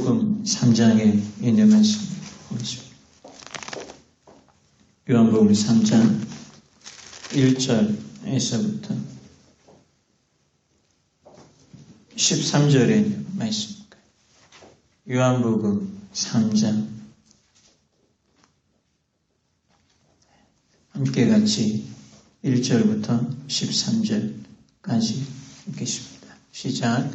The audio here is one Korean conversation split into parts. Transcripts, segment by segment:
요한복음 3장에 있는 말씀 보겠습니다. 요한복음 3장 1절에서부터 13절에 있는 말씀입니다. 요한복음 3장 함께 같이 1절부터 13절까지 읽겠습니다. 시작.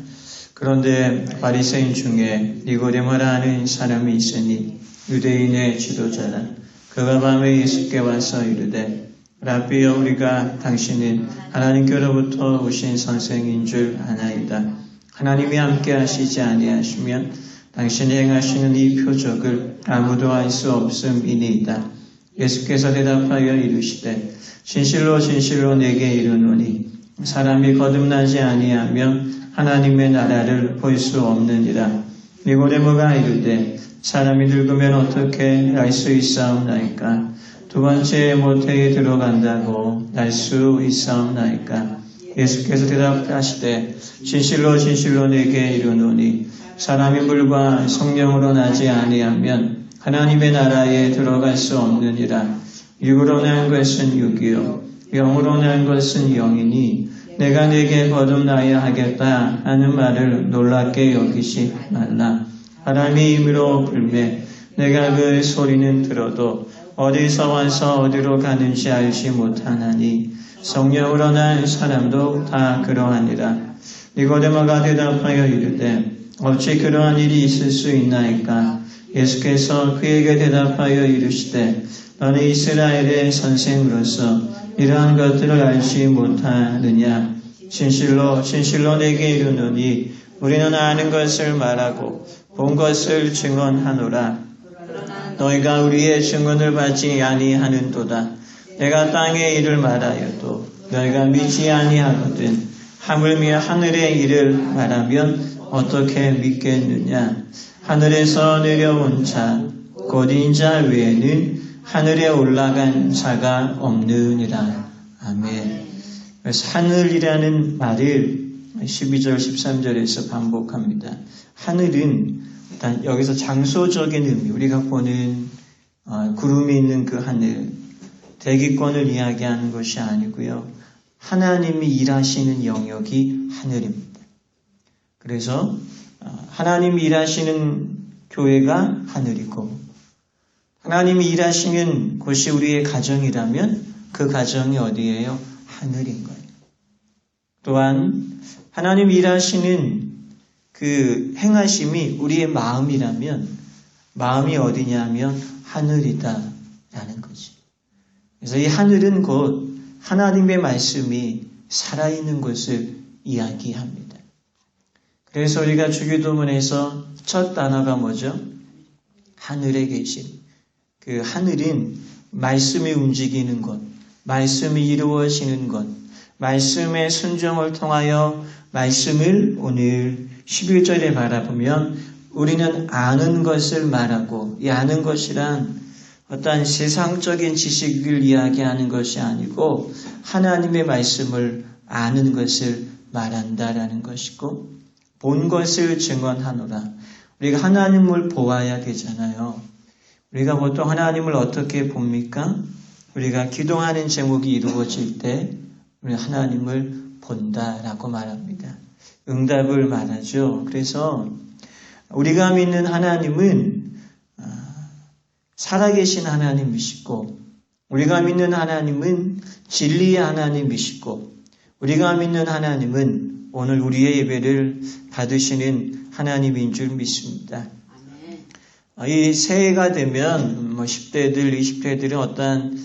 그런데 바리새인 중에 니고데모라 하는 사람이 있으니 유대인의 지도자라. 그가 밤에 예수께 와서 이르되 라비여, 우리가 당신은 하나님께로부터 오신 선생인 줄 아나이다. 하나님이 함께 하시지 아니하시면 당신이 행하시는 이 표적을 아무도 알 수 없음이니이다. 예수께서 대답하여 이르시되 진실로 진실로 내게 이르노니 사람이 거듭나지 아니하면 하나님의 나라를 볼 수 없느니라. 니고데모가 이르되 사람이 늙으면 어떻게 날 수 있사옵나이까? 두 번째 모태에 들어간다고 날 수 있사옵나이까? 예수께서 대답하시되 진실로 진실로 내게 이르노니 사람이 물과 성령으로 나지 아니하면 하나님의 나라에 들어갈 수 없느니라. 육으로 난 것은 육이요 영으로 난 것은 영이니 내가 네게 거듭나야 하겠다 하는 말을 놀랍게 여기지 말라. 바람이 임의로 불매 내가 그 소리는 들어도 어디서 와서 어디로 가는지 알지 못하나니 성령으로 난 사람도 다 그러하니라. 니고데모가 대답하여 이르되 어찌 그러한 일이 있을 수 있나이까? 예수께서 그에게 대답하여 이르시되 너는 이스라엘의 선생으로서 이러한 것들을 알지 못하느냐? 진실로 진실로 내게 이르노니 우리는 아는 것을 말하고 본 것을 증언하노라. 너희가 우리의 증언을 받지 아니하는도다. 내가 땅의 일을 말하여도 너희가 믿지 아니하거든 하물며 하늘의 일을 말하면 어떻게 믿겠느냐? 하늘에서 내려온 자 곧 인자 외에는 하늘에 올라간 자가 없느니라. 아멘. 그래서 하늘이라는 말을 12절 13절에서 반복합니다. 하늘은 일단 여기서 장소적인 의미, 우리가 보는 구름이 있는 그 하늘, 대기권을 이야기하는 것이 아니고요. 하나님이 일하시는 영역이 하늘입니다. 그래서 하나님이 일하시는 교회가 하늘이고 하나님이 일하시는 곳이 우리의 가정이라면 그 가정이 어디예요? 하늘인 거예요. 또한 하나님이 일하시는 그 행하심이 우리의 마음이라면 마음이 어디냐면 하늘이다라는 거지. 그래서 이 하늘은 곧 하나님의 말씀이 살아있는 곳을 이야기합니다. 그래서 우리가 주기도문에서 첫 단어가 뭐죠? 하늘에 계신. 그 하늘은 말씀이 움직이는 것, 말씀이 이루어지는 것, 말씀의 순종을 통하여 말씀을 오늘 11절에 바라보면 우리는 아는 것을 말하고 이 아는 것이란 어떤 세상적인 지식을 이야기하는 것이 아니고 하나님의 말씀을 아는 것을 말한다라는 것이고 본 것을 증언하노라. 우리가 하나님을 보아야 되잖아요. 우리가 보통 하나님을 어떻게 봅니까? 우리가 기도하는 제목이 이루어질 때 우리 하나님을 본다라고 말합니다. 응답을 말하죠. 그래서 우리가 믿는 하나님은 살아계신 하나님이시고 우리가 믿는 하나님은 진리의 하나님이시고 우리가 믿는 하나님은 오늘 우리의 예배를 받으시는 하나님인 줄 믿습니다. 이 새해가 되면 10대들, 20대들은 어떤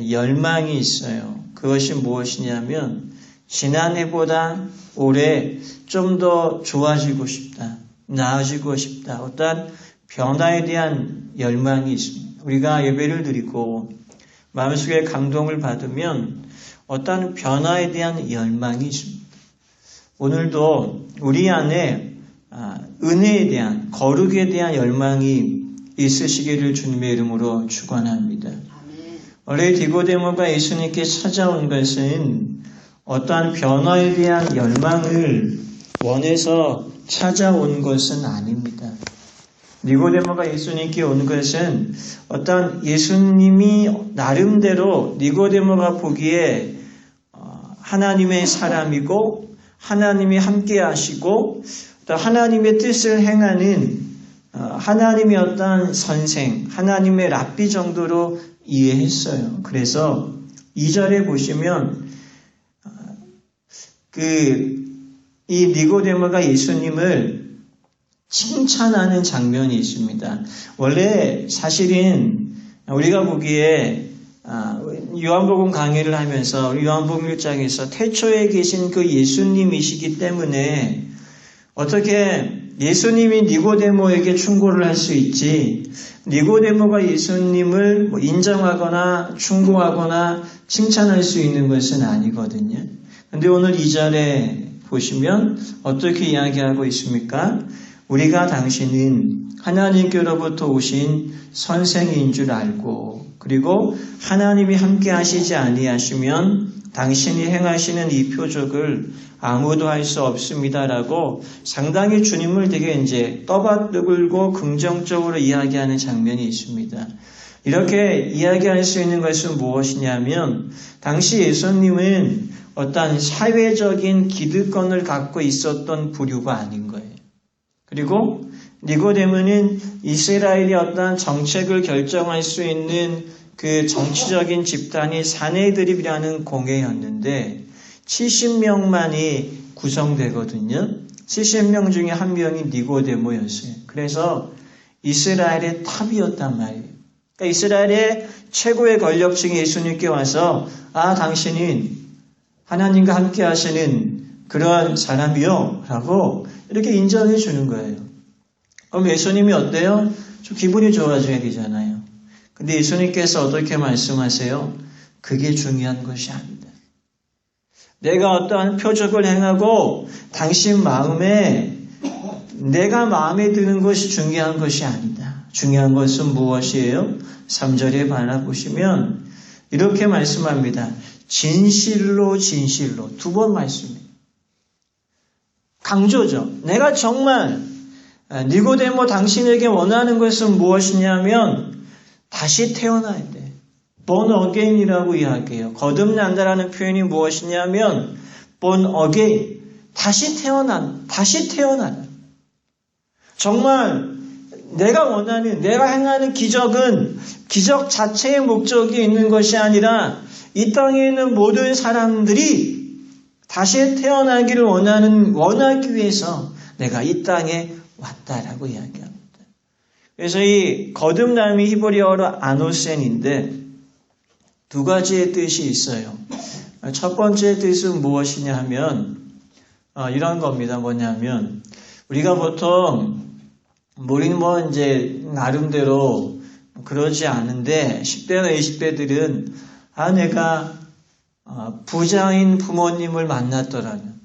열망이 있어요. 그것이 무엇이냐면 지난해보다 올해 좀 더 좋아지고 싶다, 나아지고 싶다, 어떤 변화에 대한 열망이 있습니다. 우리가 예배를 드리고 마음속에 감동을 받으면 어떤 변화에 대한 열망이 있습니다. 오늘도 우리 안에 은혜에 대한, 거룩에 대한 열망이 있으시기를 주님의 이름으로 축원합니다. 원래 니고데모가 예수님께 찾아온 것은 어떠한 변화에 대한 열망을 원해서 찾아온 것은 아닙니다. 니고데모가 예수님께 온 것은 어떤 예수님이 나름대로 니고데모가 보기에 하나님의 사람이고 하나님이 함께 하시고 또 하나님의 뜻을 행하는 하나님의 어떤 선생, 하나님의 랍비 정도로 이해했어요. 그래서 2절에 보시면 이 니고데모가 예수님을 칭찬하는 장면이 있습니다. 원래 사실은 우리가 보기에 요한복음 강의를 하면서 요한복음 1장에서 태초에 계신 그 예수님이시기 때문에 어떻게 예수님이 니고데모에게 충고를 할 수 있지 니고데모가 예수님을 인정하거나 충고하거나 칭찬할 수 있는 것은 아니거든요. 그런데 오늘 2절에 보시면 어떻게 이야기하고 있습니까? 우리가 당신은 하나님께로부터 오신 선생인 줄 알고 그리고 하나님이 함께 하시지 아니하시면 당신이 행하시는 이 표적을 아무도 할 수 없습니다라고 상당히 주님을 되게 이제 떠받들고 긍정적으로 이야기하는 장면이 있습니다. 이렇게 이야기할 수 있는 것은 무엇이냐면 당시 예수님은 어떤 사회적인 기득권을 갖고 있었던 부류가 아닌 거예요. 그리고 니고데모는 이스라엘의 어떤 정책을 결정할 수 있는 그 정치적인 집단이 사내드립이라는 공회였는데 70명만이 구성되거든요. 70명 중에 한 명이 니고데모였어요. 그래서 이스라엘의 탑이었단 말이에요. 그러니까 이스라엘의 최고의 권력층이 예수님께 와서 당신은 하나님과 함께 하시는 그러한 사람이요 라고 이렇게 인정해 주는 거예요. 그럼 예수님이 어때요? 좀 기분이 좋아져야 되잖아요. 근데 예수님께서 어떻게 말씀하세요? 그게 중요한 것이 아니다. 내가 어떠한 표적을 행하고 당신 마음에 내가 마음에 드는 것이 중요한 것이 아니다. 중요한 것은 무엇이에요? 3절에 바라보시면 이렇게 말씀합니다. 진실로 진실로 두 번 말씀해요. 강조죠. 내가 정말 니고데모 당신에게 원하는 것은 무엇이냐면 다시 태어나야 돼. born again이라고 이야기해요. 거듭난다라는 표현이 무엇이냐면 born again. 다시 태어난. 정말 내가 원하는, 내가 행하는 기적은 기적 자체의 목적이 있는 것이 아니라 이 땅에 있는 모든 사람들이 다시 태어나기를 원하기 위해서 내가 이 땅에 왔다라고 이야기합니다. 그래서 이 거듭남이 히브리어로 아노센인데 두 가지의 뜻이 있어요. 첫 번째 뜻은 무엇이냐 하면 이런 겁니다. 뭐냐면 우리가 보통 우리는 이제 나름대로 그러지 않은데 10대나 20대들은 내가 부자인 부모님을 만났더라면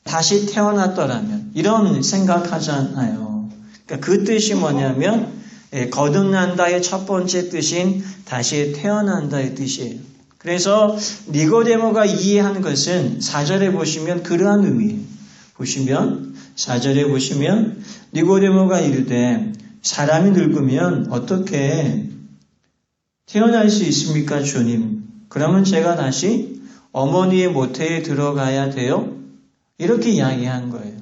다시 태어났더라면 이런 생각하잖아요. 그러니까 그 뜻이 뭐냐면 거듭난다의 첫 번째 뜻인 다시 태어난다의 뜻이에요. 그래서 니고데모가 이해한 것은 4절에 보시면 그러한 의미예요. 4절에 보시면 니고데모가 이르되 사람이 늙으면 어떻게 태어날 수 있습니까, 주님? 그러면 제가 다시 어머니의 모태에 들어가야 돼요? 이렇게 이야기한 거예요.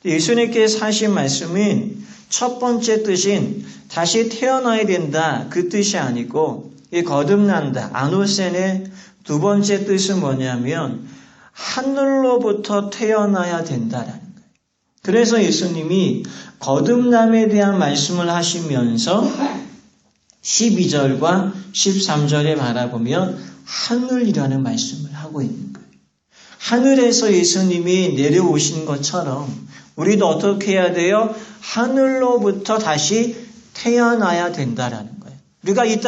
예수님께서 하신 말씀은 첫 번째 뜻인 다시 태어나야 된다 그 뜻이 아니고 이 거듭난다 아노센의 두 번째 뜻은 뭐냐면 하늘로부터 태어나야 된다라는 거예요. 그래서 예수님이 거듭남에 대한 말씀을 하시면서 12절과 13절에 바라보면 하늘이라는 말씀을 하고 있는 거예요. 하늘에서 예수님이 내려오신 것처럼 우리도 어떻게 해야 돼요? 하늘로부터 다시 태어나야 된다라는 거예요. 우리가 이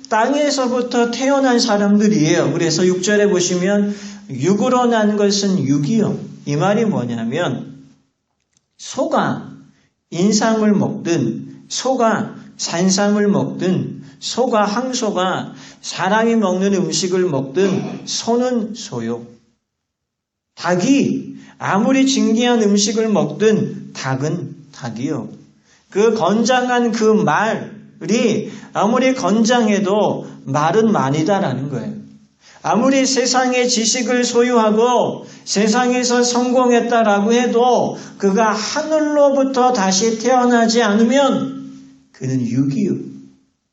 땅에서부터 태어난 사람들이에요. 그래서 6절에 보시면 육으로 난 것은 육이요. 이 말이 뭐냐면 소가 인삼을 먹든 소가 산삼을 먹든 소가 항소가 사람이 먹는 음식을 먹든 소는 소요. 닭이 아무리 진귀한 음식을 먹든 닭은 닭이요. 그 건장한 그 말이 아무리 건장해도 말은 많이다라는 거예요. 아무리 세상의 지식을 소유하고 세상에서 성공했다라고 해도 그가 하늘로부터 다시 태어나지 않으면 그는 육이요.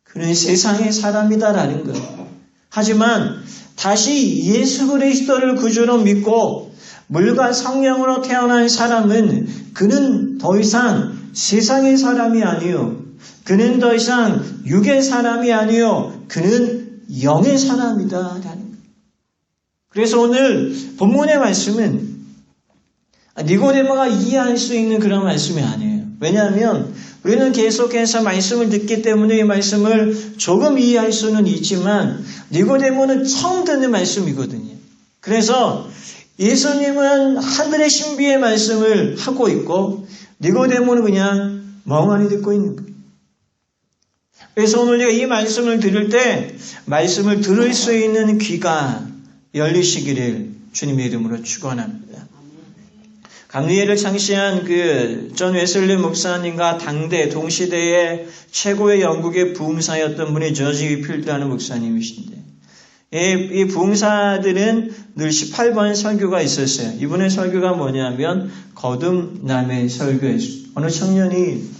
그는 세상의 사람이다라는 거예요. 하지만 다시 예수 그리스도를 구주로 믿고 물과 성령으로 태어난 사람은 그는 더 이상 세상의 사람이 아니요. 그는 더 이상 육의 사람이 아니요. 그는 영의 사람이다라는 거예요. 그래서 오늘 본문의 말씀은 니고데모가 이해할 수 있는 그런 말씀이 아니에요. 왜냐하면 우리는 계속해서 말씀을 듣기 때문에 이 말씀을 조금 이해할 수는 있지만 니고데모는 처음 듣는 말씀이거든요. 그래서 예수님은 하늘의 신비의 말씀을 하고 있고 니고데모는 그냥 멍하니 듣고 있는 거예요. 그래서 오늘 우리가 이 말씀을 들을 때 말씀을 들을 수 있는 귀가 열리시기를 주님의 이름으로 축원합니다. 감리엘을 창시한 그 존 웨슬리 목사님과 당대 동시대의 최고의 영국의 부흥사였던 분이 저지 위필드라는 목사님이신데 이 부흥사들은 늘 18번 설교가 있었어요. 이분의 설교가 뭐냐면 거듭남의 설교였어요. 어느 청년이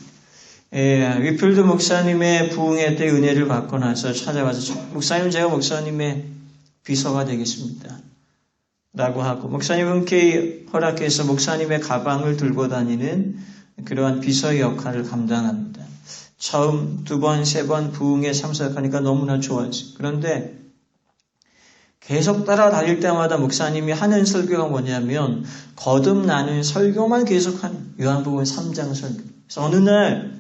위필드 목사님의 부흥회 때 은혜를 받고 나서 찾아와서 목사님 제가 목사님의 비서가 되겠습니다. 라고 하고 목사님은 흔쾌히 허락해서 목사님의 가방을 들고 다니는 그러한 비서의 역할을 감당합니다. 처음 2번, 3번 부흥에 참석하니까 너무나 좋았어요. 그런데 계속 따라다닐 때마다 목사님이 하는 설교가 뭐냐면 거듭나는 설교만 계속하는 요한복음 3장 설교. 그래서 어느 날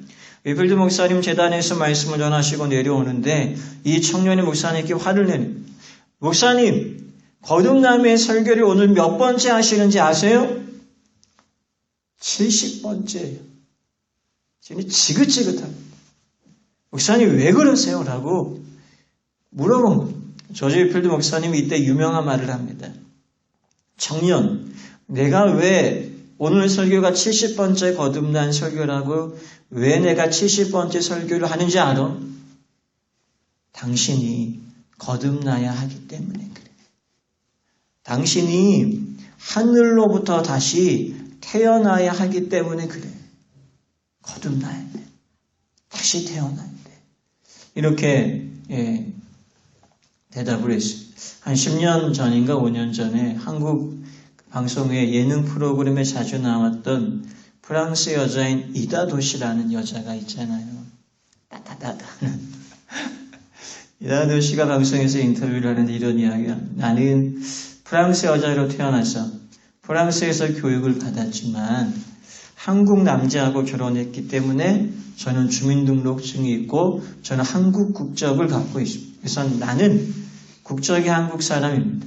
위필드 목사님 재단에서 말씀을 전하시고 내려오는데 이 청년이 목사님께 화를 내는 목사님 거듭남의 설교를 오늘 몇 번째 하시는지 아세요? 70번째예요. 지금 지긋지긋합니다. 목사님 왜 그러세요? 라고 물어본 거예요. 저지 위필드 목사님이 이때 유명한 말을 합니다. 청년, 내가 왜 오늘 설교가 70번째 거듭난 설교라고 왜 내가 70번째 설교를 하는지 알아? 당신이 거듭나야 하기 때문에 그래. 당신이 하늘로부터 다시 태어나야 하기 때문에 그래. 거듭나야 돼. 다시 태어나야 돼. 이렇게 대답을 했어요. 한 10년 전인가 5년 전에 한국 방송의 예능 프로그램에 자주 나왔던 프랑스 여자인 이다도시라는 여자가 있잖아요. 따다다다. 이다도시가 방송에서 인터뷰를 하는데 이런 이야기야. 나는 프랑스 여자로 태어나서 프랑스에서 교육을 받았지만 한국 남자하고 결혼했기 때문에 저는 주민등록증이 있고 저는 한국 국적을 갖고 있습니다. 그래서 나는 국적이 한국 사람입니다.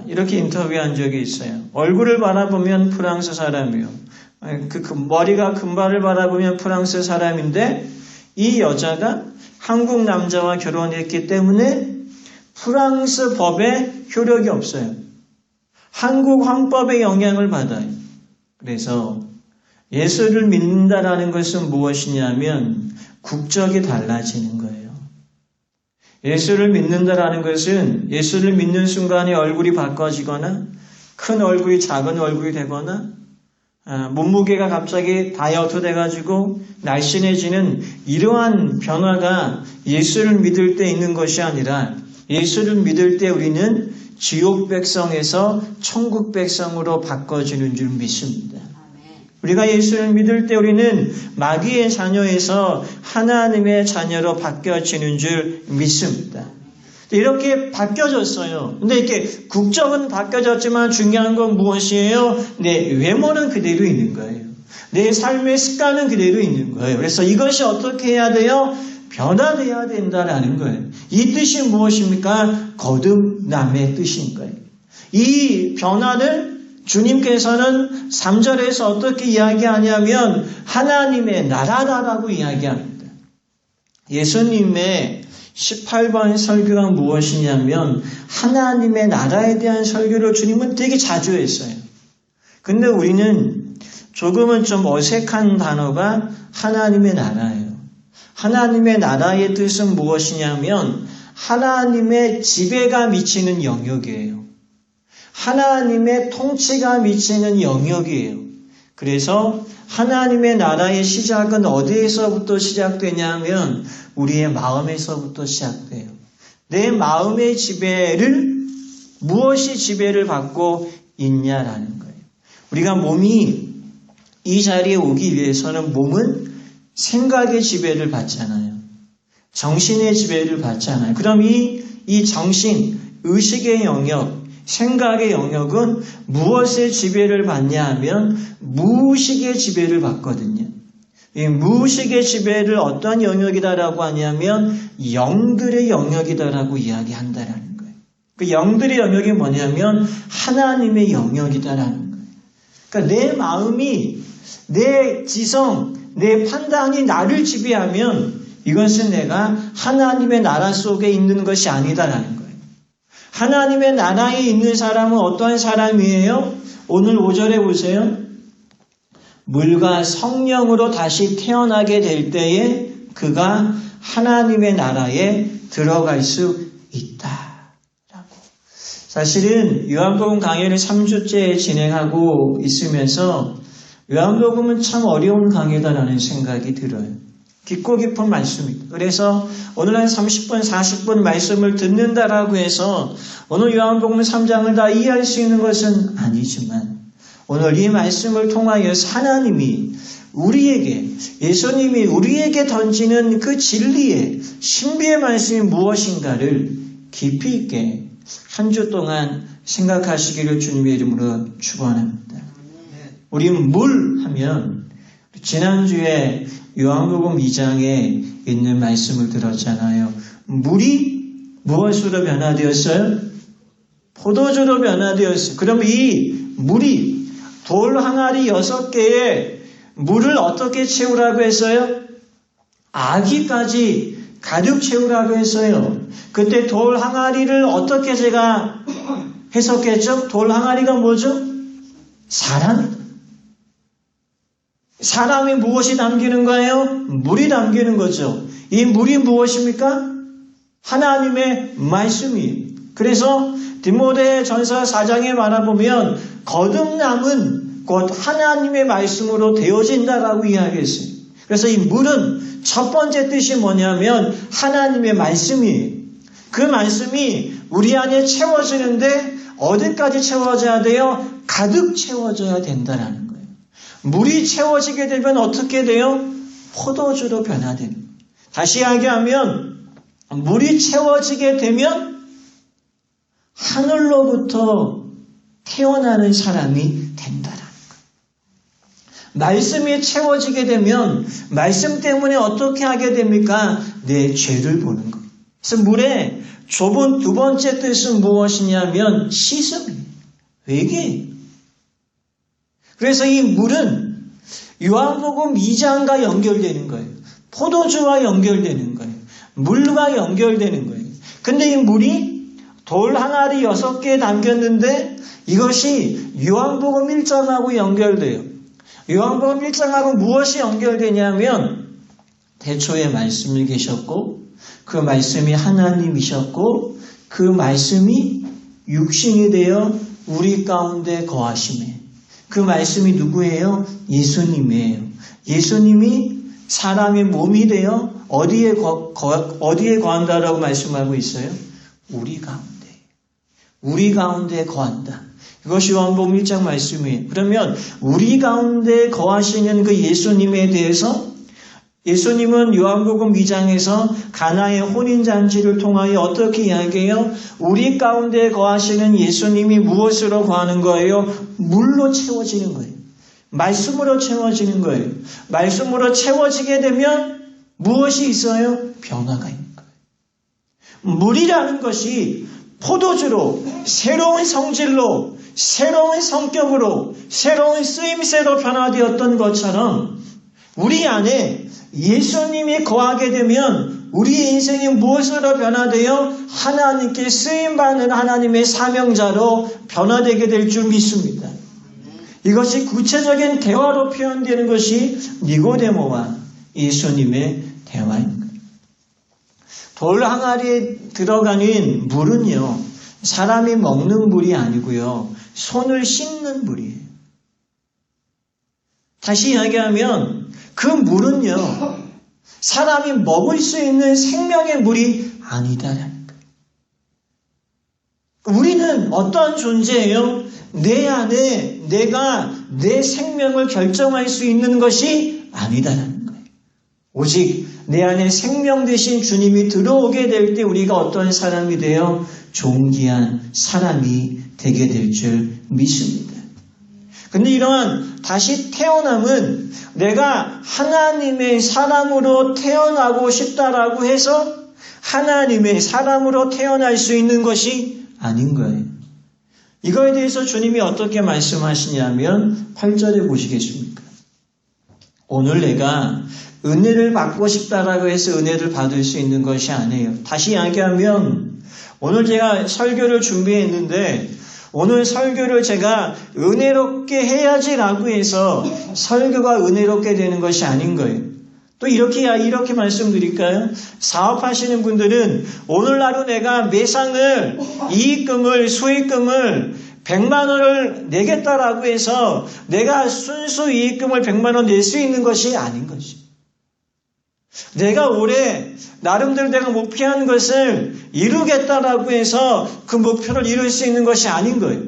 이렇게 인터뷰한 적이 있어요. 얼굴을 바라보면 프랑스 사람이요. 머리가 금발을 바라보면 프랑스 사람인데 이 여자가 한국 남자와 결혼했기 때문에 프랑스 법에 효력이 없어요. 한국 헌법의 영향을 받아요. 그래서 예수를 믿는다라는 것은 무엇이냐면 국적이 달라지는 거예요. 예수를 믿는다라는 것은 예수를 믿는 순간에 얼굴이 바꿔지거나 큰 얼굴이 작은 얼굴이 되거나 몸무게가 갑자기 다이어트 돼가지고 날씬해지는 이러한 변화가 예수를 믿을 때 있는 것이 아니라 예수를 믿을 때 우리는 지옥 백성에서 천국 백성으로 바꿔지는 줄 믿습니다. 우리가 예수를 믿을 때 우리는 마귀의 자녀에서 하나님의 자녀로 바뀌어지는 줄 믿습니다. 이렇게 바뀌어졌어요. 근데 이렇게 국적은 바뀌어졌지만 중요한 건 무엇이에요? 내 외모는 그대로 있는 거예요. 내 삶의 습관은 그대로 있는 거예요. 그래서 이것이 어떻게 해야 돼요? 변화되어야 된다라는 거예요. 이 뜻이 무엇입니까? 거듭남의 뜻인 거예요. 이 변화를 주님께서는 3절에서 어떻게 이야기하냐면 하나님의 나라다라고 이야기합니다. 예수님의 18번 설교가 무엇이냐면 하나님의 나라에 대한 설교를 주님은 되게 자주 했어요. 근데 우리는 조금은 좀 어색한 단어가 하나님의 나라예요. 하나님의 나라의 뜻은 무엇이냐면 하나님의 지배가 미치는 영역이에요. 하나님의 통치가 미치는 영역이에요. 그래서 하나님의 나라의 시작은 어디에서부터 시작되냐면 우리의 마음에서부터 시작돼요. 내 마음의 지배를 무엇이 지배를 받고 있냐라는 거예요. 우리가 몸이 이 자리에 오기 위해서는 몸은 생각의 지배를 받잖아요. 정신의 지배를 받잖아요. 그럼 이 정신, 의식의 영역, 생각의 영역은 무엇의 지배를 받냐 하면 무의식의 지배를 받거든요. 이 무의식의 지배를 어떤 영역이다라고 하냐면 영들의 영역이다라고 이야기한다라는 거예요. 그 영들의 영역이 뭐냐면 하나님의 영역이다라는 거예요. 그러니까 내 마음이, 내 지성, 내 판단이 나를 지배하면 이것은 내가 하나님의 나라 속에 있는 것이 아니다라는 거예요. 하나님의 나라에 있는 사람은 어떠한 사람이에요? 오늘 5절에 보세요. 물과 성령으로 다시 태어나게 될 때에 그가 하나님의 나라에 들어갈 수 있다라고. 사실은 요한복음 강해를 3주째 진행하고 있으면서 요한복음은 참 어려운 강해다라는 생각이 들어요. 깊고 깊은 말씀입니다. 그래서 오늘 한 30분, 40분 말씀을 듣는다라고 해서 오늘 요한복음 3장을 다 이해할 수 있는 것은 아니지만 오늘 이 말씀을 통하여서 하나님이 우리에게, 예수님이 우리에게 던지는 그 진리의 신비의 말씀이 무엇인가를 깊이 있게 한 주 동안 생각하시기를 주님의 이름으로 축원합니다. 우리 물 하면 지난주에 요한복음 2장에 있는 말씀을 들었잖아요. 물이 무엇으로 변화되었어요? 포도주로 변화되었어요. 그럼 이 물이 돌 항아리 6개에 물을 어떻게 채우라고 했어요? 아기까지 가득 채우라고 했어요. 그때 돌 항아리를 어떻게 제가 해석했죠? 돌 항아리가 뭐죠? 사람이다. 사람이 무엇이 담기는 거예요? 물이 담기는 거죠. 이 물이 무엇입니까? 하나님의 말씀이에요. 그래서 디모데 전서 4장에 말해보면 거듭남은 곧 하나님의 말씀으로 되어진다라고 이야기했어요. 그래서 이 물은 첫 번째 뜻이 뭐냐면 하나님의 말씀이에요. 그 말씀이 우리 안에 채워지는데 어디까지 채워져야 돼요? 가득 채워져야 된다라는 거예요. 물이 채워지게 되면 어떻게 돼요? 포도주로 변화됩니다. 다시 이야기하면 물이 채워지게 되면 하늘로부터 태어나는 사람이 된다라는 거예요. 말씀이 채워지게 되면 말씀 때문에 어떻게 하게 됩니까? 내 죄를 보는 거예요. 그래서 물의 좁은 두 번째 뜻은 무엇이냐면 씻음이에요. 회개예요. 그래서 이 물은 요한복음 2장과 연결되는 거예요. 포도주와 연결되는 거예요. 물과 연결되는 거예요. 근데 이 물이 돌 항아리 6개에 담겼는데 이것이 요한복음 1장하고 연결돼요. 요한복음 1장하고 무엇이 연결되냐면 태초에 말씀이 계셨고 그 말씀이 하나님이셨고 그 말씀이 육신이 되어 우리 가운데 거하심에 그 말씀이 누구예요? 예수님이에요. 예수님이 사람의 몸이 되어 어디에 거한다라고 말씀하고 있어요? 우리 가운데. 우리 가운데 거한다. 이것이 요한복음 1장 말씀이에요. 그러면 우리 가운데 거하시는 그 예수님에 대해서 예수님은 요한복음 2장에서 가나의 혼인잔치를 통하여 어떻게 이야기해요? 우리 가운데 거하시는 예수님이 무엇으로 거하는 거예요? 물로 채워지는 거예요. 말씀으로 채워지는 거예요. 말씀으로 채워지게 되면 무엇이 있어요? 변화가 있는 거예요. 물이라는 것이 포도주로, 새로운 성질로, 새로운 성격으로, 새로운 쓰임새로 변화되었던 것처럼 우리 안에 예수님이 거하게 되면 우리의 인생이 무엇으로 변화되어 하나님께 쓰임받는 하나님의 사명자로 변화되게 될 줄 믿습니다. 이것이 구체적인 대화로 표현되는 것이 니고데모와 예수님의 대화입니다. 돌 항아리에 들어가는 물은요, 사람이 먹는 물이 아니고요, 손을 씻는 물이에요. 다시 이야기하면 그 물은요, 사람이 먹을 수 있는 생명의 물이 아니다라는 거예요. 우리는 어떠한 존재예요? 내 안에 내가 내 생명을 결정할 수 있는 것이 아니다라는 거예요. 오직 내 안에 생명 되신 주님이 들어오게 될 때 우리가 어떤 사람이 되어 존귀한 사람이 되게 될 줄 믿습니다. 근데 이러한 다시 태어남은 내가 하나님의 사람으로 태어나고 싶다라고 해서 하나님의 사람으로 태어날 수 있는 것이 아닌 거예요. 이거에 대해서 주님이 어떻게 말씀하시냐면 8절에 보시겠습니까? 오늘 내가 은혜를 받고 싶다라고 해서 은혜를 받을 수 있는 것이 아니에요. 다시 이야기하면 오늘 제가 설교를 준비했는데 오늘 설교를 제가 은혜롭게 해야지라고 해서 설교가 은혜롭게 되는 것이 아닌 거예요. 또 이렇게 말씀드릴까요? 사업하시는 분들은 오늘 하루 내가 매상을, 이익금을, 수익금을 100만 원을 내겠다라고 해서 내가 순수 이익금을 100만 원 낼 수 있는 것이 아닌 것이. 내가 올해 나름대로 내가 목표한 것을 이루겠다라고 해서 그 목표를 이룰 수 있는 것이 아닌 거예요.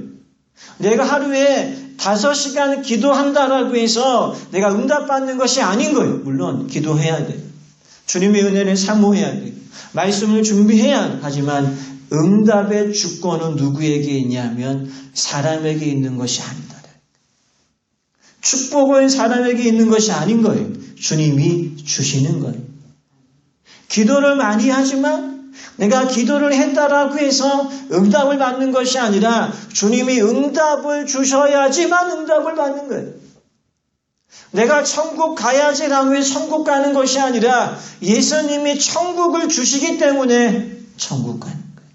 내가 하루에 5시간 기도한다라고 해서 내가 응답받는 것이 아닌 거예요. 물론 기도해야 돼요. 주님의 은혜를 사모해야 돼요. 말씀을 준비해야 하지만 응답의 주권은 누구에게 있냐면 사람에게 있는 것이 아니다. 축복은 사람에게 있는 것이 아닌 거예요. 주님이 주시는 거예요. 기도를 많이 하지만 내가 기도를 했다라고 해서 응답을 받는 것이 아니라 주님이 응답을 주셔야지만 응답을 받는 거예요. 내가 천국 가야지라고 해서 천국 가는 것이 아니라 예수님이 천국을 주시기 때문에 천국 가는 거예요.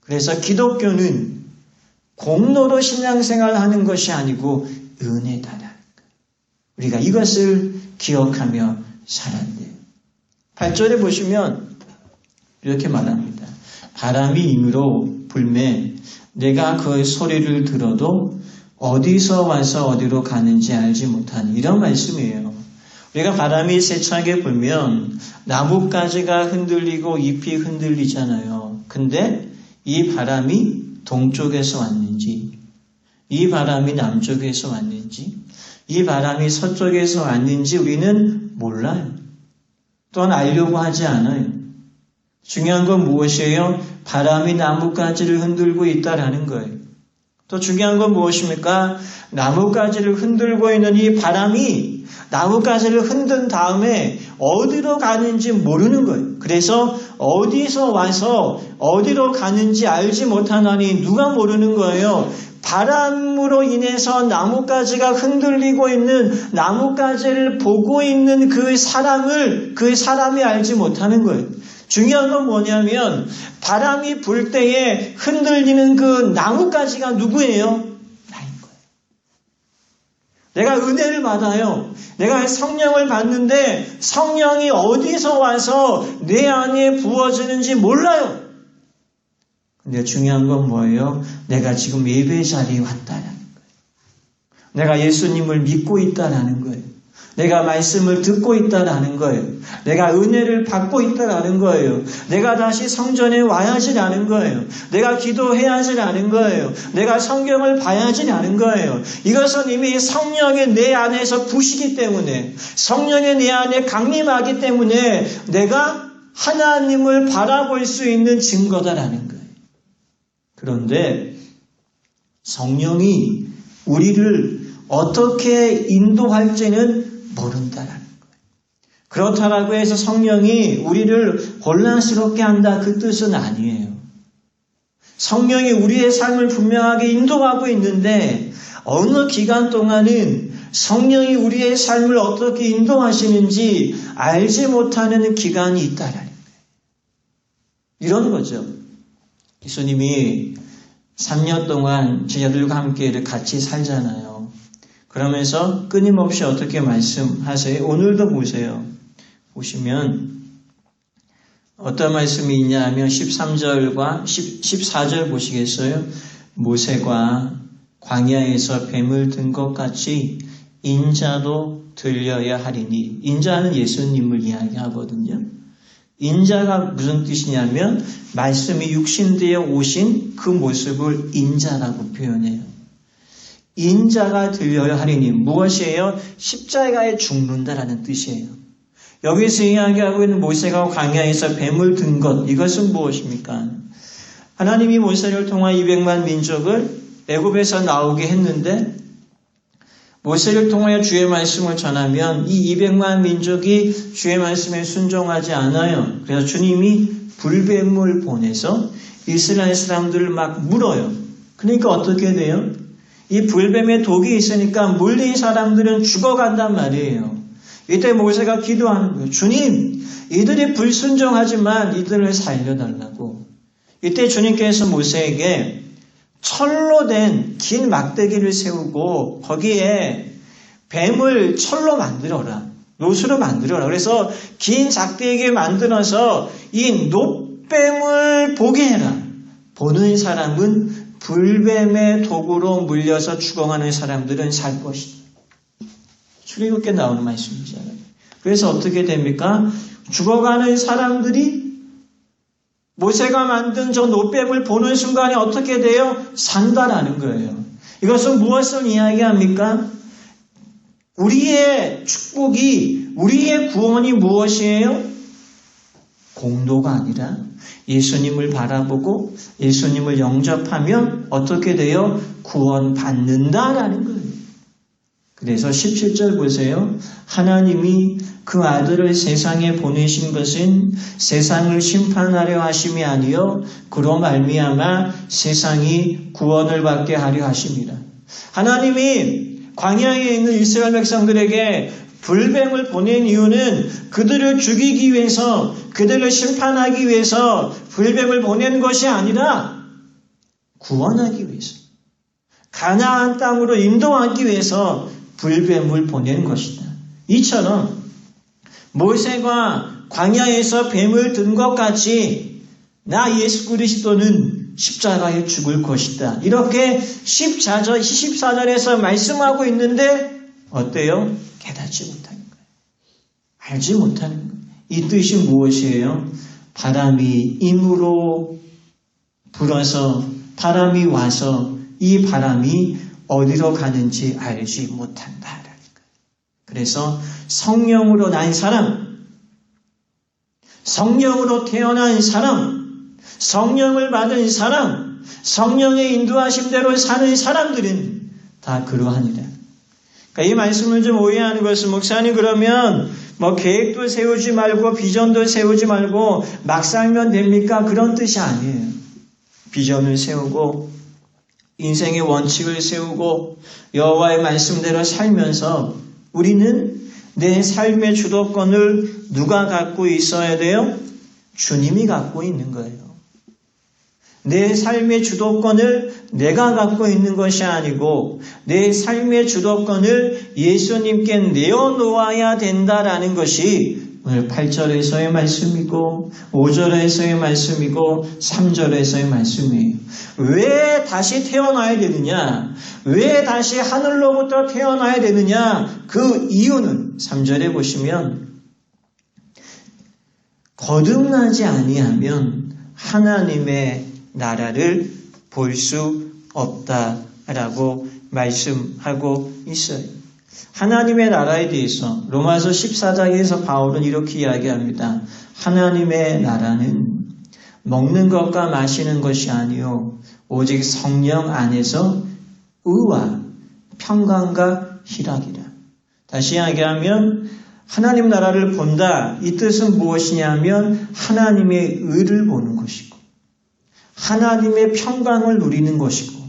그래서 기독교는 공로로 신앙생활을 하는 것이 아니고 은혜다라는 거예요. 우리가 이것을 기억하며 살아야 돼요. 8절에 보시면 이렇게 말합니다. 바람이 임으로 불매 내가 그 소리를 들어도 어디서 와서 어디로 가는지 알지 못하니 이런 말씀이에요. 우리가 바람이 세차게 불면 나뭇가지가 흔들리고 잎이 흔들리잖아요. 근데 이 바람이 동쪽에서 왔는지 이 바람이 남쪽에서 왔는지 이 바람이 서쪽에서 왔는지 우리는 몰라요. 또한 알려고 하지 않아요. 중요한 건 무엇이에요? 바람이 나뭇가지를 흔들고 있다라는 거예요. 또 중요한 건 무엇입니까? 나뭇가지를 흔들고 있는 이 바람이 나뭇가지를 흔든 다음에 어디로 가는지 모르는 거예요. 그래서 어디서 와서 어디로 가는지 알지 못하나니 누가 모르는 거예요? 바람으로 인해서 나뭇가지가 흔들리고 있는 나뭇가지를 보고 있는 그 사람이 알지 못하는 거예요. 중요한 건 뭐냐면 바람이 불 때에 흔들리는 그 나뭇가지가 누구예요? 나인 거예요. 내가 은혜를 받아요. 내가 성령을 받는데 성령이 어디서 와서 내 안에 부어지는지 몰라요. 근데 중요한 건 뭐예요? 내가 지금 예배 자리에 왔다라는 거예요. 내가 예수님을 믿고 있다라는 거예요. 내가 말씀을 듣고 있다라는 거예요. 내가 은혜를 받고 있다라는 거예요. 내가 다시 성전에 와야지라는 거예요. 내가 기도해야지라는 거예요. 내가 성경을 봐야지라는 거예요. 이것은 이미 성령이 내 안에서 부시기 때문에 성령이 내 안에 강림하기 때문에 내가 하나님을 바라볼 수 있는 증거다라는 거예요. 그런데 성령이 우리를 어떻게 인도할지는 모른다라는 거예요. 그렇다라고 해서 성령이 우리를 혼란스럽게 한다 그 뜻은 아니에요. 성령이 우리의 삶을 분명하게 인도하고 있는데 어느 기간 동안은 성령이 우리의 삶을 어떻게 인도하시는지 알지 못하는 기간이 있다라는 거예요. 이런 거죠. 예수님이 3년 동안 제자들과 함께 같이 살잖아요. 그러면서 끊임없이 어떻게 말씀하세요? 오늘도 보세요. 보시면 어떤 말씀이 있냐 하면 13절과 14절 보시겠어요? 모세가 광야에서 뱀을 든 것 같이 인자도 들려야 하리니. 인자는 예수님을 이야기하거든요. 인자가 무슨 뜻이냐면 말씀이 육신되어 오신 그 모습을 인자라고 표현해요. 인자가 들려야 하리니 무엇이에요? 십자가에 죽는다라는 뜻이에요. 여기서 이야기하고 있는 모세가 광야에서 뱀을 든 것, 이것은 무엇입니까? 하나님이 모세를 통해 200만 민족을 애굽에서 나오게 했는데 모세를 통하여 주의 말씀을 전하면 이 200만 민족이 주의 말씀에 순종하지 않아요. 그래서 주님이 불뱀을 보내서 이스라엘 사람들을 막 물어요. 그러니까 어떻게 돼요? 이 불뱀의 독이 있으니까 물린 사람들은 죽어간단 말이에요. 이때 모세가 기도하는 거예요. 주님, 이들이 불순종하지만 이들을 살려달라고. 이때 주님께서 모세에게 철로 된 긴 막대기를 세우고 거기에 뱀을 철로 만들어라. 노수로 만들어라. 그래서 긴 작대기 만들어서 이 놋뱀을 보게 해라. 보는 사람은 불뱀의 독으로 물려서 죽어가는 사람들은 살 것이다. 출애굽기에 나오는 말씀이잖아요. 그래서 어떻게 됩니까? 죽어가는 사람들이 모세가 만든 저 놋뱀을 보는 순간에 어떻게 돼요? 산다라는 거예요. 이것은 무엇을 이야기합니까? 우리의 축복이, 우리의 구원이 무엇이에요? 공도가 아니라 예수님을 바라보고 예수님을 영접하면 어떻게 돼요? 구원받는다라는 거예요. 그래서 17절 보세요. 하나님이 그 아들을 세상에 보내신 것은 세상을 심판하려 하심이 아니요 그로 말미암아 세상이 구원을 받게 하려 하심이라. 하나님이 광야에 있는 이스라엘 백성들에게 불뱀을 보낸 이유는 그들을 죽이기 위해서, 그들을 심판하기 위해서 불뱀을 보낸 것이 아니라 구원하기 위해서, 가나안 땅으로 인도하기 위해서 불뱀을 보낸 것이다. 이처럼 모세가 광야에서 뱀을 든 것 같이 나 예수 그리스도는 십자가에 죽을 것이다. 이렇게 14절에서 말씀하고 있는데 어때요? 깨닫지 못하는 거예요. 알지 못하는 거예요. 이 뜻이 무엇이에요? 바람이 임으로 불어서 바람이 와서 이 바람이 어디로 가는지 알지 못한다라는 거예요. 그래서 성령으로 난 사람, 성령으로 태어난 사람, 성령을 받은 사람, 성령의 인도하심대로 사는 사람들은 다 그러하니라. 그러니까 이 말씀을 좀 오해하는 것은 목사님 그러면 뭐 계획도 세우지 말고 비전도 세우지 말고 막 살면 됩니까? 그런 뜻이 아니에요. 비전을 세우고 인생의 원칙을 세우고 여호와의 말씀대로 살면서 우리는 내 삶의 주도권을 누가 갖고 있어야 돼요? 주님이 갖고 있는 거예요. 내 삶의 주도권을 내가 갖고 있는 것이 아니고 내 삶의 주도권을 예수님께 내어놓아야 된다라는 것이 오늘 8절에서의 말씀이고 5절에서의 말씀이고 3절에서의 말씀이에요. 왜 다시 태어나야 되느냐? 왜 다시 하늘로부터 태어나야 되느냐? 그 이유는 3절에 보시면 거듭나지 아니하면 하나님의 나라를 볼 수 없다라고 말씀하고 있어요. 하나님의 나라에 대해서 로마서 14장에서 바울은 이렇게 이야기합니다. 하나님의 나라는 먹는 것과 마시는 것이 아니요 오직 성령 안에서 의와 평강과 희락이라. 다시 이야기하면 하나님 나라를 본다. 이 뜻은 무엇이냐면 하나님의 의를 보는 것이고 하나님의 평강을 누리는 것이고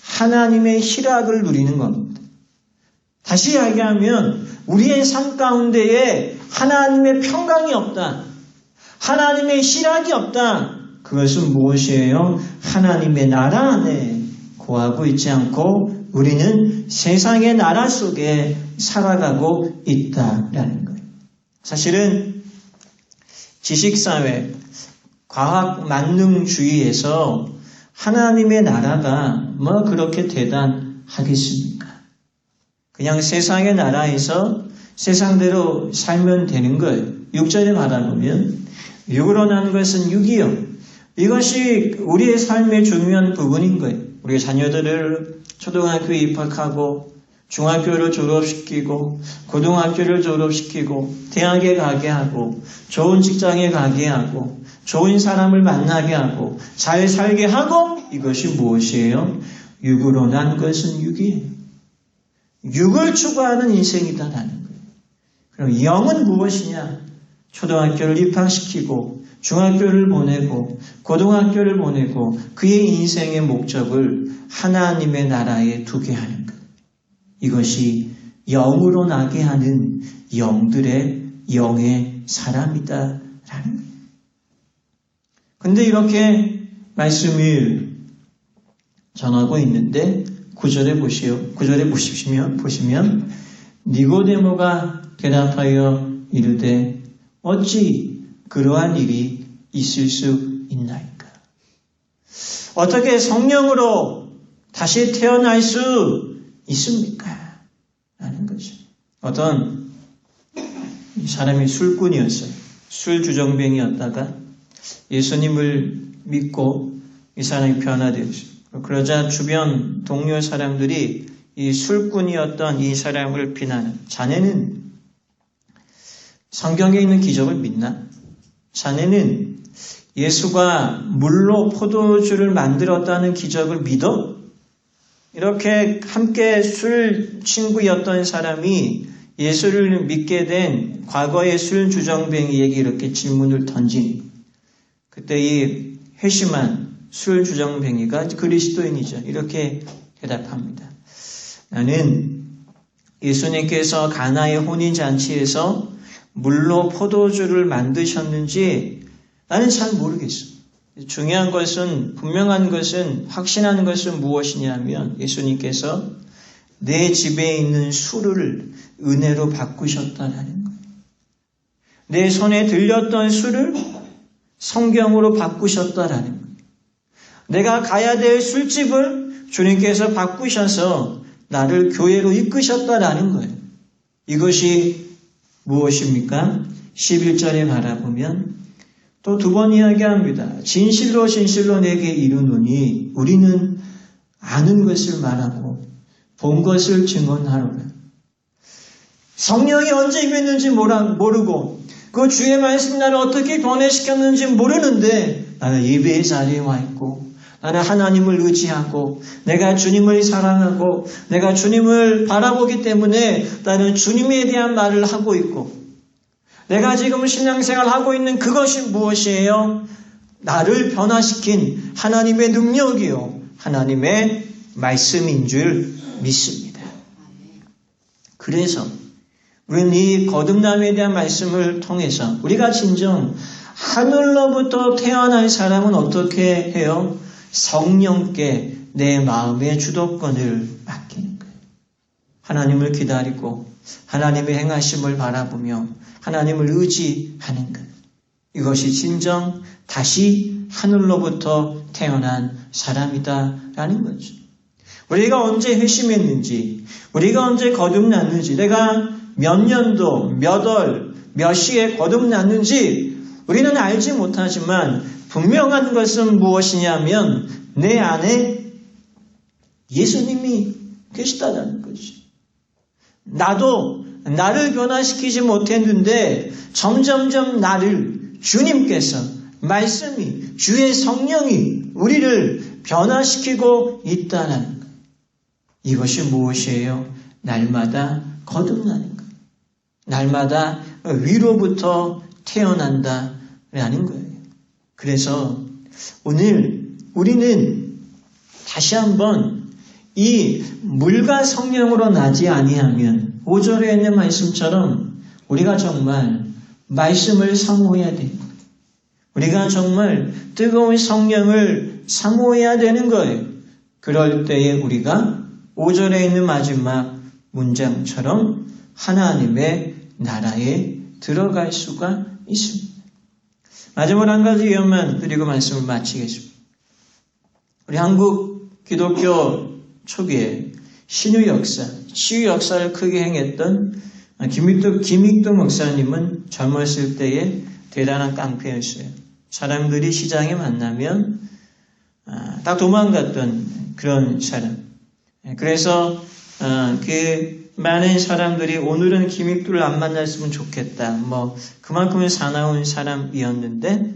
하나님의 희락을 누리는 겁니다. 다시 이야기하면 우리의 삶 가운데에 하나님의 평강이 없다. 하나님의 희락이 없다. 그것은 무엇이에요? 하나님의 나라 안에 거하고 있지 않고 우리는 세상의 나라 속에 살아가고 있다라는 거예요. 사실은 지식사회, 과학 만능주의에서 하나님의 나라가 뭐 그렇게 대단하겠습니까? 그냥 세상의 나라에서 세상대로 살면 되는 거예요. 6절에 바라보면 육으로 난 것은 육이요. 이것이 우리의 삶의 중요한 부분인 거예요. 우리의 자녀들을 초등학교에 입학하고 중학교를 졸업시키고 고등학교를 졸업시키고 대학에 가게 하고 좋은 직장에 가게 하고 좋은 사람을 만나게 하고 잘 살게 하고 이것이 무엇이에요? 육으로 난 것은 육이에요. 육을 추구하는 인생이다라는 거예요. 그럼 영은 무엇이냐? 초등학교를 입학시키고 중학교를 보내고 고등학교를 보내고 그의 인생의 목적을 하나님의 나라에 두게 하는 것. 이것이 영으로 나게 하는 영들의 영의 사람이다라는 거예요. 근데 이렇게 말씀을 전하고 있는데 9절에 보시면 니고데모가 대답하여 이르되 어찌 그러한 일이 있을 수 있나이까? 어떻게 성령으로 다시 태어날 수 있습니까? 라는 거죠. 어떤 사람이 술꾼이었어요. 술주정뱅이였다가 예수님을 믿고 이 사람이 변화되었어요. 그러자 주변 동료 사람들이 이 술꾼이었던 이 사람을 비난한, 자네는 성경에 있는 기적을 믿나? 자네는 예수가 물로 포도주를 만들었다는 기적을 믿어? 이렇게 함께 술 친구였던 사람이 예수를 믿게 된 과거의 술주정뱅이에게 이렇게 질문을 던진, 그때 이 회심한 술주정뱅이가 그리스도인이죠. 이렇게 대답합니다. 나는 예수님께서 가나의 혼인잔치에서 물로 포도주를 만드셨는지 나는 잘 모르겠어. 중요한 것은, 분명한 것은, 확신하는 것은 무엇이냐면 예수님께서 내 집에 있는 술을 은혜로 바꾸셨다라는 거예요. 내 손에 들렸던 술을 성경으로 바꾸셨다라는 거예요. 내가 가야 될 술집을 주님께서 바꾸셔서 나를 교회로 이끄셨다라는 거예요. 이것이 무엇입니까? 11절에 바라보면 또 두 번 이야기합니다. 진실로 진실로 내게 이르노니 우리는 아는 것을 말하고 본 것을 증언하노라. 성령이 언제 임했는지 모르고 그 주의 말씀이 나를 어떻게 변화시켰는지 모르는데 나는 예배의 자리에 와 있고 나는 하나님을 의지하고 내가 주님을 사랑하고 내가 주님을 바라보기 때문에 나는 주님에 대한 말을 하고 있고 내가 지금 신앙생활을 하고 있는 그것이 무엇이에요? 나를 변화시킨 하나님의 능력이요. 하나님의 말씀인 줄 믿습니다. 그래서 우리는 이 거듭남에 대한 말씀을 통해서 우리가 진정 하늘로부터 태어난 사람은 어떻게 해요? 성령께 내 마음의 주도권을 맡기는 거예요. 하나님을 기다리고 하나님의 행하심을 바라보며 하나님을 의지하는 것. 이것이 진정 다시 하늘로부터 태어난 사람이다라는 거죠. 우리가 언제 회심했는지, 우리가 언제 거듭났는지, 내가 몇 년도, 몇 월, 몇 시에 거듭났는지 우리는 알지 못하지만 분명한 것은 무엇이냐면 내 안에 예수님이 계시다는 것이. 나도 나를 변화시키지 못했는데 점점점 나를 주님께서 말씀이 주의 성령이 우리를 변화시키고 있다는 것. 이것이 무엇이에요? 날마다 거듭나는 것. 날마다 위로부터 태어난다라는 거예요. 그래서 오늘 우리는 다시 한번 이 물과 성령으로 나지 아니하면 5절에 있는 말씀처럼 우리가 정말 말씀을 사모해야 됩니다. 우리가 정말 뜨거운 성령을 사모해야 되는 거예요. 그럴 때에 우리가 5절에 있는 마지막 문장처럼 하나님의 나라에 들어갈 수가 있습니다. 마지막으로 한 가지 예언만 드리고 말씀을 마치겠습니다. 우리 한국 기독교 초기에 신유 역사, 치유 역사를 크게 행했던 김익도 목사님은 젊었을 때에 대단한 깡패였어요. 사람들이 시장에 만나면 딱 도망갔던 그런 사람. 그래서 그 많은 사람들이 오늘은 김익두를 안 만났으면 좋겠다. 그만큼은 사나운 사람이었는데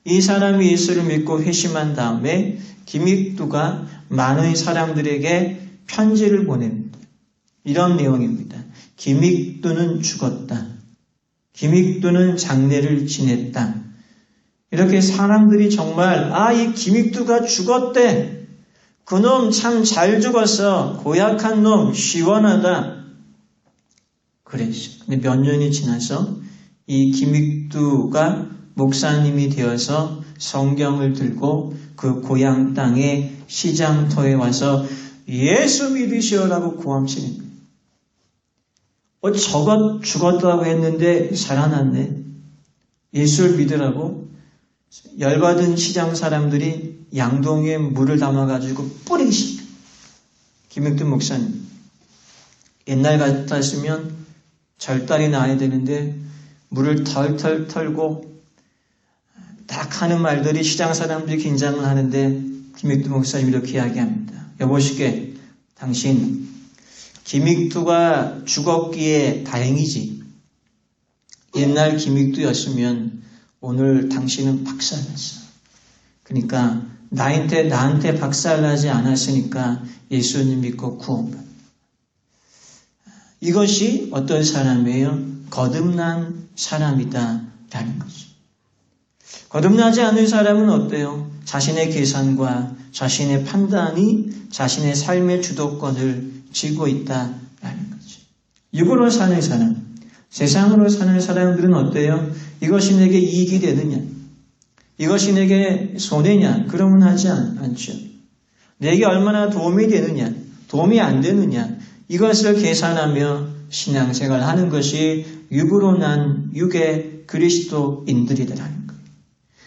이 사람이 예수를 믿고 회심한 다음에 김익두가 많은 사람들에게 편지를 보냅니다. 이런 내용입니다. 김익두는 죽었다. 김익두는 장례를 지냈다. 이렇게 사람들이 정말 이 김익두가 죽었대. 그놈 참 잘 죽었어. 고약한 놈 시원하다. 그랬어요. 근데 몇 년이 지나서 이 김익두가 목사님이 되어서 성경을 들고 그 고향 땅의 시장터에 와서 예수 믿으시오라고 고함치는 거예요. 저것 죽었다고 했는데 살아났네. 예수를 믿으라고 열받은 시장 사람들이 양동이에 물을 담아가지고 뿌리기 시작해요. 김익두 목사님. 옛날 같았으면 절달이 나야 되는데 물을 털털 털고 딱 하는 말들이 시장 사람들이 긴장을 하는데 김익두 목사님이 이렇게 이야기합니다. 여보시게 당신 김익두가 죽었기에 다행이지. 옛날 김익두였으면 오늘 당신은 박살났어. 그러니까 나한테 박살나지 않았으니까 예수님 믿고 구원받아. 이것이 어떤 사람이에요? 거듭난 사람이다 라는 거죠. 거듭나지 않은 사람은 어때요? 자신의 계산과 자신의 판단이 자신의 삶의 주도권을 쥐고 있다라는 거죠. 육으로 사는 사람, 세상으로 사는 사람들은 어때요? 이것이 내게 이익이 되느냐? 이것이 내게 손해냐? 그러면 하지 않죠. 내게 얼마나 도움이 되느냐? 도움이 안 되느냐? 이것을 계산하며 신앙생활 하는 것이 육으로 난 육의 그리스도인들이라는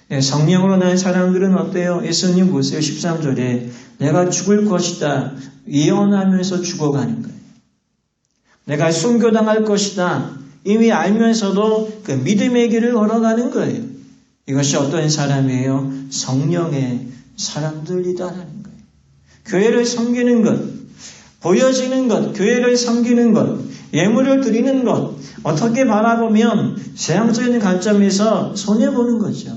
거예요. 성령으로 난 사람들은 어때요? 예수님 보세요. 13절에 내가 죽을 것이다 예언하면서 죽어가는 거예요. 내가 순교당할 것이다 이미 알면서도 그 믿음의 길을 걸어가는 거예요. 이것이 어떤 사람이에요? 성령의 사람들이다라는 거예요. 교회를 섬기는 것, 보여지는 것, 교회를 섬기는 것, 예물을 드리는 것, 어떻게 바라보면 세상적인 관점에서 손해보는 거죠.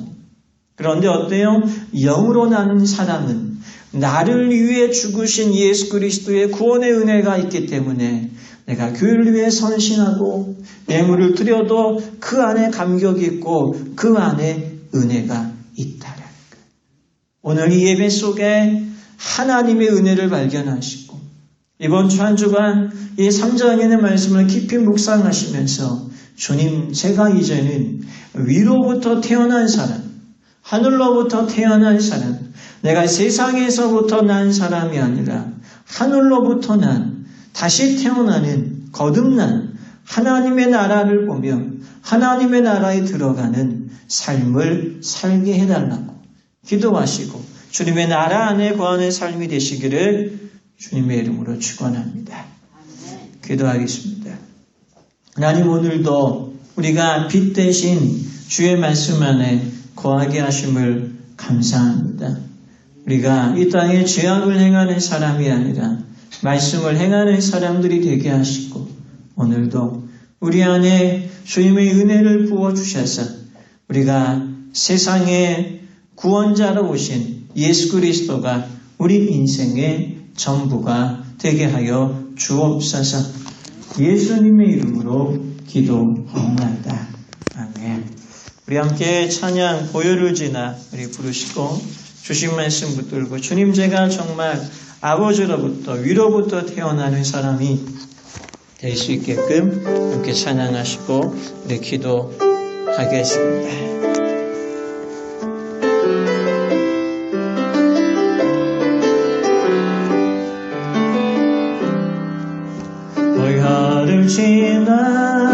그런데 어때요? 영으로 나는 사람은 나를 위해 죽으신 예수 그리스도의 구원의 은혜가 있기 때문에 내가 교회를 위해 선신하고 예물을 드려도 그 안에 감격이 있고 그 안에 은혜가 있다라는 거예요. 오늘 이 예배 속에 하나님의 은혜를 발견하시고 이번 주 한 주간 이 3장에 있는 말씀을 깊이 묵상하시면서 주님, 제가 이제는 위로부터 태어난 사람, 하늘로부터 태어난 사람, 내가 세상에서부터 난 사람이 아니라 하늘로부터 난 다시 태어나는 거듭난 하나님의 나라를 보며 하나님의 나라에 들어가는 삶을 살게 해달라고 기도하시고 주님의 나라 안에 거하는 삶이 되시기를 주님의 이름으로 축원합니다. 기도하겠습니다. 하나님, 오늘도 우리가 빛 대신 주의 말씀 안에 거하게 하심을 감사합니다. 우리가 이 땅에 죄악을 행하는 사람이 아니라 말씀을 행하는 사람들이 되게 하시고 오늘도 우리 안에 주님의 은혜를 부어주셔서 우리가 세상의 구원자로 오신 예수 그리스도가 우리 인생의 전부가 되게 하여 주옵소서. 예수님의 이름으로 기도합니다. 아멘. 우리 함께 찬양 보혈을 지나 우리 부르시고 주신 말씀 붙들고 주님, 제가 정말 아버지로부터 위로부터 태어나는 사람이 될 수 있게끔 함께 찬양하시고 우리 기도하겠습니다. 지나